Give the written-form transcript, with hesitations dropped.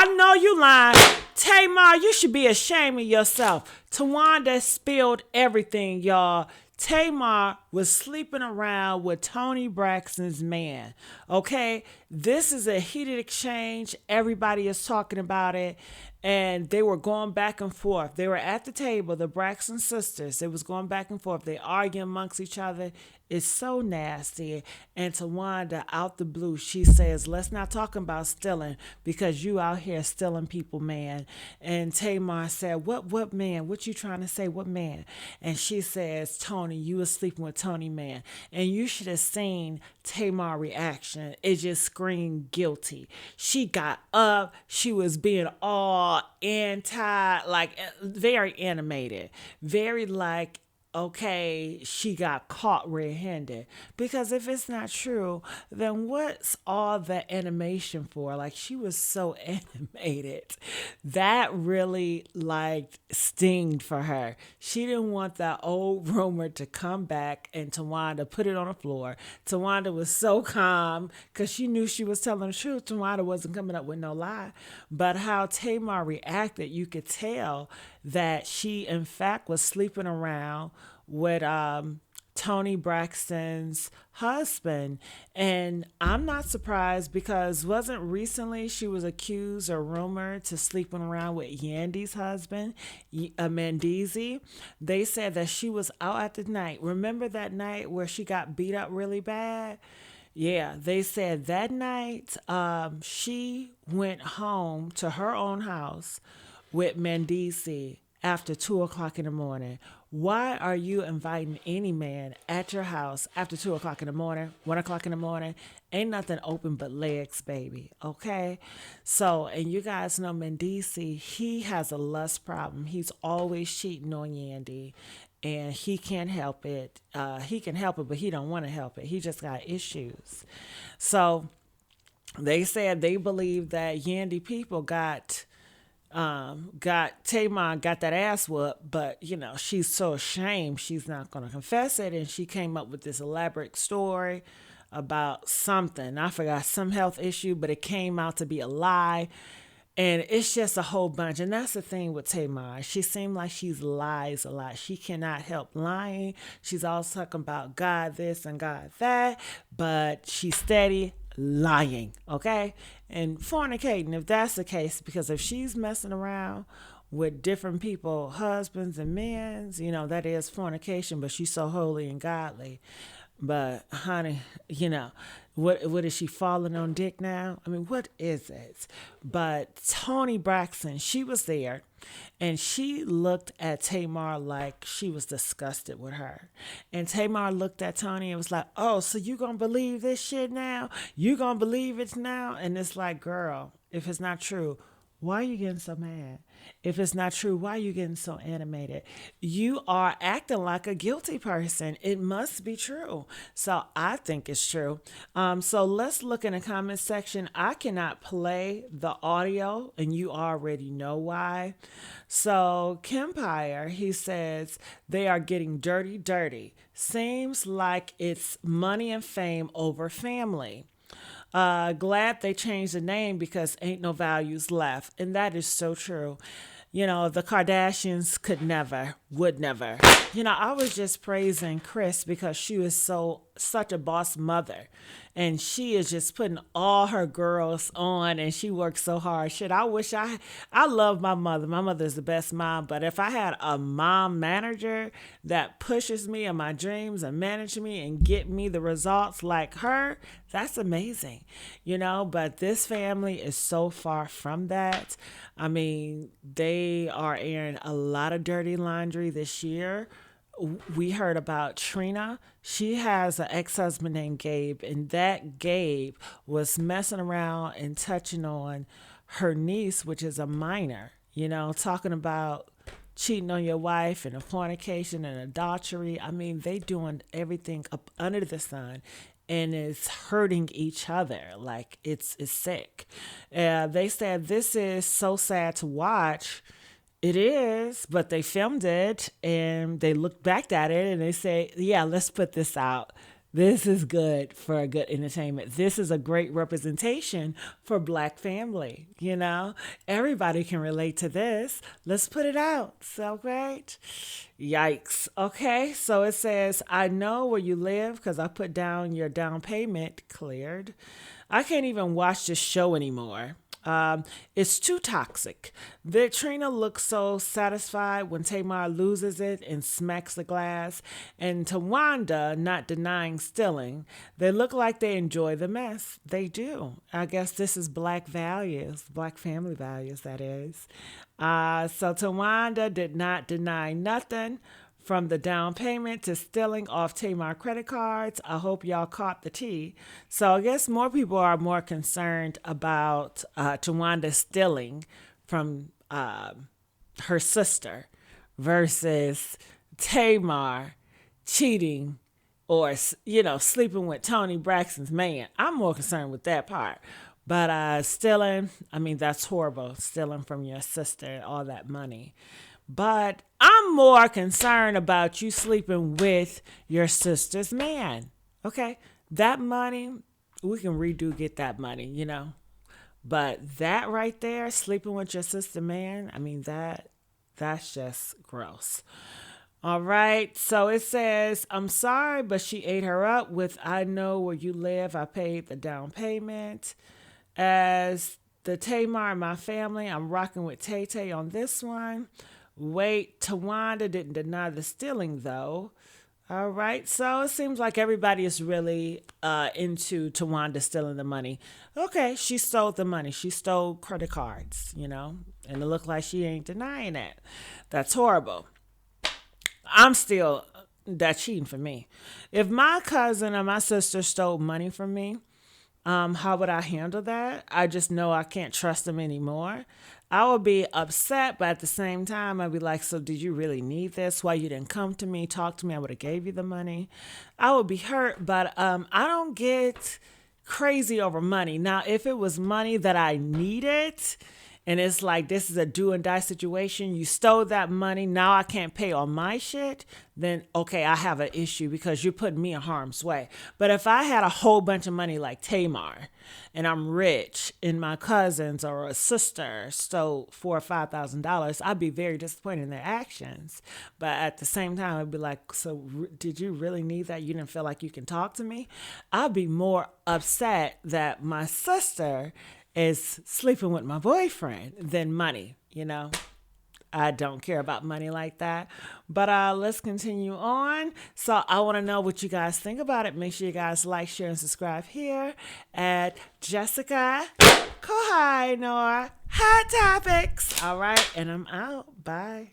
I know you lying. Tamar, you should be ashamed of yourself. Towanda spilled everything, y'all. Tamar was sleeping around with Toni Braxton's man. Okay? This is a heated exchange. Everybody is talking about it. And they were going back and forth. They were at the table, the Braxton sisters. They was going back and forth. They arguing amongst each other. It's so nasty. And Towanda, out the blue, she says, let's not talk about stealing because you out here stealing people, man. And Tamar said, what man? What you trying to say? What man? And she says, Toni, you was sleeping with Toni, man. And you should have seen Tamar's reaction. It just screamed guilty. She got up. She was being all anti, like very animated, very like, okay, she got caught red-handed. Because if it's not true, then what's all the animation for? Like, she was so animated. That really, like, stinged for her. She didn't want that old rumor to come back and Towanda put it on the floor. Towanda was so calm because she knew she was telling the truth. Towanda wasn't coming up with no lie. But how Tamar reacted, you could tell that she, in fact, was sleeping around with Toni Braxton's husband. And I'm not surprised because wasn't recently she was accused or rumored to sleeping around with Yandy's husband, Mendeezy. They said that she was out at the night. Remember that night where she got beat up really bad? Yeah, they said that night she went home to her own house with Mendeezy after 2 o'clock in the morning. Why are you inviting any man at your house after 2 o'clock in the morning, 1 o'clock in the morning? Ain't nothing open but legs, baby. Okay? So, and you guys know Mendeezy, he has a lust problem. He's always cheating on Yandy. And he can't help it. He can help it, but he don't want to help it. He just got issues. So they said they believe that Yandy people got Tamar got that ass whooped, but you know, she's so ashamed she's not gonna confess it, and she came up with this elaborate story about something. I forgot, some health issue, but it came out to be a lie. And it's just a whole bunch. And that's the thing with Tamar. She seemed like she lies a lot. She cannot help lying. She's always talking about God this and God that, but she's steady lying, okay? And fornicating, if that's the case, because if she's messing around with different people, husbands and men's, you know, that is fornication, but she's so holy and godly. But honey, you know, what is she falling on dick now? I mean, what is it? But Toni Braxton, she was there and she looked at Tamar like she was disgusted with her. And Tamar looked at Toni and was like, oh, so you gonna believe this shit now? You gonna believe it now? And it's like, girl, if it's not true, why are you getting so mad? If it's not true, why are you getting so animated? You are acting like a guilty person. It must be true. So I think it's true. So let's look in the comment section. I cannot play the audio, and you already know why. So Kempire, he says, they are getting dirty, dirty. Seems like it's money and fame over family. Glad they changed the name because ain't no values left. And that is so true. You know, the Kardashians could never, would never. You know, I was just praising Chris because she was such a boss mother. And she is just putting all her girls on and she works so hard. Shit, I love my mother. My mother is the best mom. But if I had a mom manager that pushes me in my dreams and manages me and get me the results like her, that's amazing. You know, but this family is so far from that. I mean, they are airing a lot of dirty laundry this year. We heard about Trina. She has an ex-husband named Gabe, and that Gabe was messing around and touching on her niece, which is a minor, you know, talking about cheating on your wife and fornication and adultery. I mean, they doing everything up under the sun and it's hurting each other. Like, it's sick. They said this is so sad to watch. It is, but they filmed it and they looked back at it and they say, yeah, let's put this out. This is good for a good entertainment. This is a great representation for Black family. Everybody can relate to this. Let's put it out. So great. Yikes. Okay, so it says, I know where you live because I put down your down payment cleared. I can't even watch this show anymore. It's too toxic. Trina looks so satisfied when Tamar loses it and smacks the glass, and Towanda not denying stealing. They look like they enjoy the mess. They do. I guess this is Black values, Black family values, that is. So Towanda did not deny nothing. From the down payment to stealing off Tamar credit cards. I hope y'all caught the tea. So I guess more people are more concerned about Towanda stealing from her sister versus Tamar cheating or, sleeping with Toni Braxton's man. I'm more concerned with that part. But stealing, that's horrible. Stealing from your sister and all that money. But I'm more concerned about you sleeping with your sister's man. Okay? That money, we can get that money, But that right there, sleeping with your sister man, that's just gross. All right. So it says, I'm sorry, but she ate her up with I know where you live. I paid the down payment. As the Tamar in my family, I'm rocking with Tay Tay on this one. Wait, Towanda didn't deny the stealing, though. All right, so it seems like everybody is really into Towanda stealing the money. Okay, she stole the money. She stole credit cards, and it looked like she ain't denying it. That's horrible. I'm still, that cheating for me. If my cousin or my sister stole money from me, how would I handle that? I just know I can't trust them anymore. I would be upset, but at the same time, I'd be like, so did you really need this? Why you didn't come to me, talk to me? I would have gave you the money. I would be hurt, but I don't get crazy over money. Now, if it was money that I needed, and it's like this is a do and die situation, you stole that money, now I can't pay all my shit, then okay, I have an issue because you're putting me in harm's way. But if I had a whole bunch of money like Tamar, and I'm rich, and my cousins or a sister stole $4,000 or $5,000, I'd be very disappointed in their actions. But at the same time, I'd be like, so did you really need that? You didn't feel like you can talk to me? I'd be more upset that my sister is sleeping with my boyfriend than money, I don't care about money like that. But let's continue on. So I want to know what you guys think about it. Make sure you guys like, share, and subscribe here at Jessica Kohai Nor Hot Topics. All right, and I'm out. Bye.